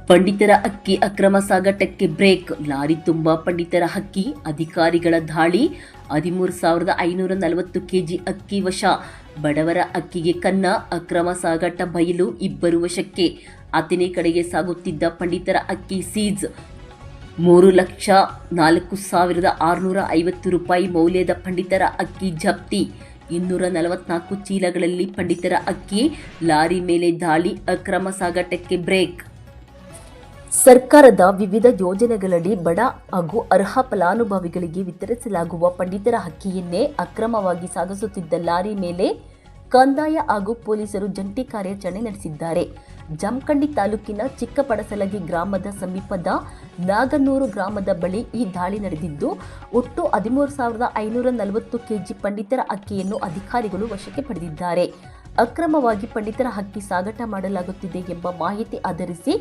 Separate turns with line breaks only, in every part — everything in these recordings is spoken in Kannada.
ಪಂಡಿತರ ಅಕ್ಕಿ ಅಕ್ರಮ ಸಾಗಾಟಕ್ಕೆ ಬ್ರೇಕ್. ಲಾರಿ ತುಂಬಾ ಪಂಡಿತರ ಅಕ್ಕಿ, ಅಧಿಕಾರಿಗಳ ದಾಳಿ. 13,540 ಕೆಜಿ ಅಕ್ಕಿ ವಶ. ಬಡವರ ಅಕ್ಕಿಗೆ ಕನ್ನ. ಅಕ್ರಮ ಸಾಗಾಟ ಬಯಲು. 2 ವಶಕ್ಕೆ. ಅಥಣಿ ಕಡೆಗೆ ಸಾಗುತ್ತಿದ್ದ ಪಂಡಿತರ ಅಕ್ಕಿ ಸೀಜ್. 3,04,650 ರೂಪಾಯಿ ಮೌಲ್ಯದ ಪಂಡಿತರ ಅಕ್ಕಿ ಜಪ್ತಿ. 244 ಚೀಲಗಳಲ್ಲಿ ಪಂಡಿತರ ಅಕ್ಕಿ. ಲಾರಿ ಮೇಲೆ ದಾಳಿ. ಅಕ್ರಮ ಸಾಗಾಟಕ್ಕೆ ಬ್ರೇಕ್. ಸರ್ಕಾರದ ವಿವಿಧ ಯೋಜನೆಗಳಡಿ ಬಡ ಹಾಗೂ ಅರ್ಹ ಫಲಾನುಭವಿಗಳಿಗೆ ವಿತರಿಸಲಾಗುವ ಪಂಡಿತರ ಅಕ್ಕಿಯನ್ನೇ ಅಕ್ರಮವಾಗಿ ಸಾಗಿಸುತ್ತಿದ್ದ ಲಾರಿ ಮೇಲೆ ಕಂದಾಯ ಹಾಗೂ ಪೊಲೀಸರು ಜಂಟಿ ಕಾರ್ಯಾಚರಣೆ ನಡೆಸಿದ್ದಾರೆ. ಜಮಖಂಡಿ ತಾಲೂಕಿನ ಚಿಕ್ಕಪಡಸಲಗಿ ಗ್ರಾಮದ ಸಮೀಪದ ನಾಗನೂರು ಗ್ರಾಮದ ಬಳಿ ಈ ದಾಳಿ ನಡೆದಿದ್ದು, ಒಟ್ಟು 13,540 ಕೆಜಿ ಪಂಡಿತರ ಅಕ್ಕಿಯನ್ನು ಅಧಿಕಾರಿಗಳು ವಶಕ್ಕೆ ಪಡೆದಿದ್ದಾರೆ. ಅಕ್ರಮವಾಗಿ ಪಂಡಿತರ ಅಕ್ಕಿ ಸಾಗಾಟ ಮಾಡಲಾಗುತ್ತಿದೆ ಎಂಬ ಮಾಹಿತಿ ಆಧರಿಸಿ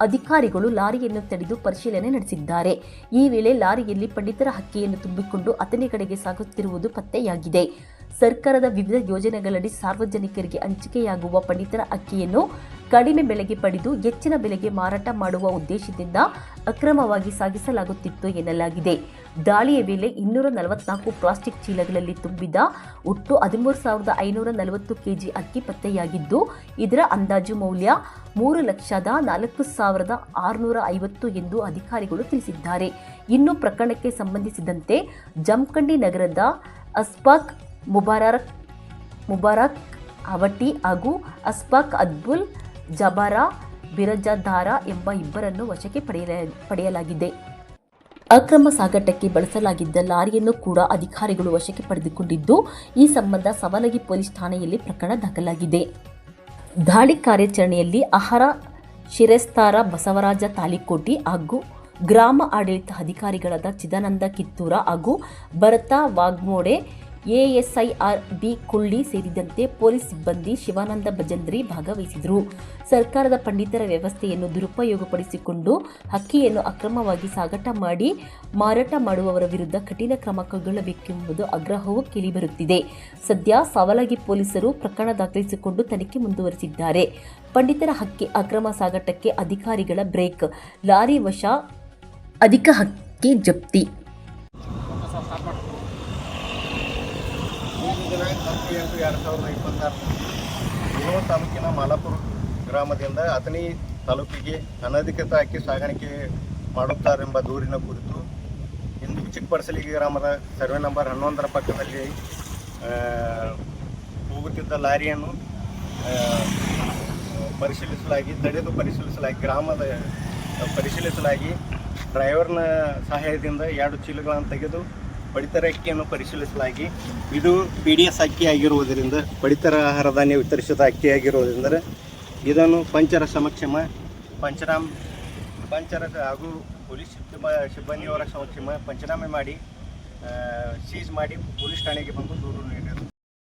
ಅಧಿಕಾರಿಗಳು ಲಾರಿಯನ್ನು ತಡೆದು ಪರಿಶೀಲನೆ ನಡೆಸಿದ್ದಾರೆ. ಈ ವೇಳೆ ಲಾರಿಯಲ್ಲಿ ಪಂಡಿತರ ಅಕ್ಕಿಯನ್ನು ತುಂಬಿಕೊಂಡು ಅಥಣಿ ಕಡೆಗೆ ಸಾಗುತ್ತಿರುವುದು ಪತ್ತೆಯಾಗಿದೆ. ಸರ್ಕಾರದ ವಿವಿಧ ಯೋಜನೆಗಳಡಿ ಸಾರ್ವಜನಿಕರಿಗೆ ಹಂಚಿಕೆಯಾಗುವ ಪಂಡಿತರ ಅಕ್ಕಿಯನ್ನು ಕಡಿಮೆ ಬೆಲೆಗೆ ಪಡೆದು ಹೆಚ್ಚಿನ ಬೆಲೆಗೆ ಮಾರಾಟ ಮಾಡುವ ಉದ್ದೇಶದಿಂದ ಅಕ್ರಮವಾಗಿ ಸಾಗಿಸಲಾಗುತ್ತಿತ್ತು ಎನ್ನಲಾಗಿದೆ. ದಾಳಿಯ ವೇಳೆ 244 ಪ್ಲಾಸ್ಟಿಕ್ ಚೀಲಗಳಲ್ಲಿ ತುಂಬಿದ ಒಟ್ಟು 13,540 ಕೆಜಿ ಅಕ್ಕಿ ಪತ್ತೆಯಾಗಿದ್ದು, ಇದರ ಅಂದಾಜು ಮೌಲ್ಯ 3,04,650 ಎಂದು ಅಧಿಕಾರಿಗಳು ತಿಳಿಸಿದ್ದಾರೆ. ಇನ್ನು ಪ್ರಕರಣಕ್ಕೆ ಸಂಬಂಧಿಸಿದಂತೆ ಜಮಖಂಡಿ ನಗರದ ಅಸ್ಫಾಕ್ ಮುಬಾರಕ್ ಅವಟಿ ಹಾಗೂ ಅಸ್ಫಾಕ್ ಅಬ್ದುಲ್ ಜಬಾರ ಬಿರಜಾದಾರ ಎಂಬ 2 ವಶಕ್ಕೆ ಪಡೆಯಲಾಗಿದೆ. ಅಕ್ರಮ ಸಾಗಾಟಕ್ಕೆ ಬಳಸಲಾಗಿದ್ದ ಲಾರಿಯನ್ನು ಕೂಡ ಅಧಿಕಾರಿಗಳು ವಶಕ್ಕೆ ಪಡೆದುಕೊಂಡಿದ್ದು, ಈ ಸಂಬಂಧ ಸವಲಗಿ ಪೊಲೀಸ್ ಠಾಣೆಯಲ್ಲಿ ಪ್ರಕರಣ ದಾಖಲಾಗಿದೆ. ದಾಳಿ ಕಾರ್ಯಾಚರಣೆಯಲ್ಲಿ ಆಹಾರ ಶಿರಸ್ತಾರ ಬಸವರಾಜ ತಾಳಿಕೋಟಿ ಹಾಗೂ ಗ್ರಾಮ ಆಡಳಿತ ಅಧಿಕಾರಿಗಳಾದ ಚಿದಾನಂದ ಕಿತ್ತೂರ ಹಾಗೂ ಭರತ ವಾಗ್ಮೋಡೆ, ಎಎಸ್ಐಆರ್ ಬಿ ಕುಳ್ಳಿ ಸೇರಿದಂತೆ ಪೊಲೀಸ್ ಸಿಬ್ಬಂದಿ ಶಿವಾನಂದ ಭಜಂತ್ರಿ ಭಾಗವಹಿಸಿದರು. ಸರ್ಕಾರದ ಪಂಡಿತರ ವ್ಯವಸ್ಥೆಯನ್ನು ದುರುಪಯೋಗಪಡಿಸಿಕೊಂಡು ಅಕ್ಕಿಯನ್ನು ಅಕ್ರಮವಾಗಿ ಸಾಗಾಟ ಮಾಡಿ ಮಾರಾಟ ಮಾಡುವವರ ವಿರುದ್ಧ ಕಠಿಣ ಕ್ರಮ ಕೈಗೊಳ್ಳಬೇಕೆಂಬುದು ಆಗ್ರಹವೂ ಕೇಳಿಬರುತ್ತಿದೆ. ಸದ್ಯ ಸವಲಗಿ ಪೊಲೀಸರು ಪ್ರಕರಣ ದಾಖಲಿಸಿಕೊಂಡು ತನಿಖೆ ಮುಂದುವರೆಸಿದ್ದಾರೆ. ಪಂಡಿತರ ಅಕ್ಕಿ ಅಕ್ರಮ ಸಾಗಾಟಕ್ಕೆ ಅಧಿಕಾರಿಗಳ ಬ್ರೇಕ್. ಲಾರಿ ವಶ. ಅಧಿಕ ಅಕ್ಕಿ ಜಪ್ತಿ.
ದಿನಾಂಕ 10/8/2026 ಬೆಳೂರು ತಾಲೂಕಿನ ಮಾಲಾಪುರ ಗ್ರಾಮದಿಂದ ಅಥಣಿ ತಾಲೂಕಿಗೆ ಅನಧಿಕೃತ ಅಕ್ಕಿ ಸಾಗಾಣಿಕೆ ಮಾಡುತ್ತಾರೆಂಬ ದೂರಿನ ಕುರಿತು ಇಂದು ಚಿಕ್ಕಪಡಸಲಗಿ ಗ್ರಾಮದ ಸರ್ವೆ ನಂಬರ್ 11ರ ಪಕ್ಕದಲ್ಲಿ ಹೋಗುತ್ತಿದ್ದ ಲಾರಿಯನ್ನು ತಡೆದು ಪರಿಶೀಲಿಸಲಾಗಿ ಡ್ರೈವರ್ನ ಸಹಾಯದಿಂದ 2 ಚೀಲಗಳನ್ನು ತೆಗೆದು ಪಡಿತರ ಅಕ್ಕಿಯನ್ನು ಪರಿಶೀಲಿಸಲಾಗಿ ಇದು PDS ಅಕ್ಕಿ ಆಗಿರುವುದರಿಂದ, ಪಡಿತರ ಆಹಾರ ಧಾನ್ಯ ವಿತರಿಸಿದ ಅಕ್ಕಿ ಆಗಿರುವುದರಿಂದ ಇದನ್ನು ಪಂಚರ ಹಾಗೂ ಪೊಲೀಸ್ ಸಿಬ್ಬಂದಿಯವರ ಸಮಕ್ಷಮ ಪಂಚನಾಮೆ ಮಾಡಿ ಸೀಜ್ ಮಾಡಿ ಪೊಲೀಸ್ ಠಾಣೆಗೆ ಬಂದು ದೂರು ನೀಡಿದರು.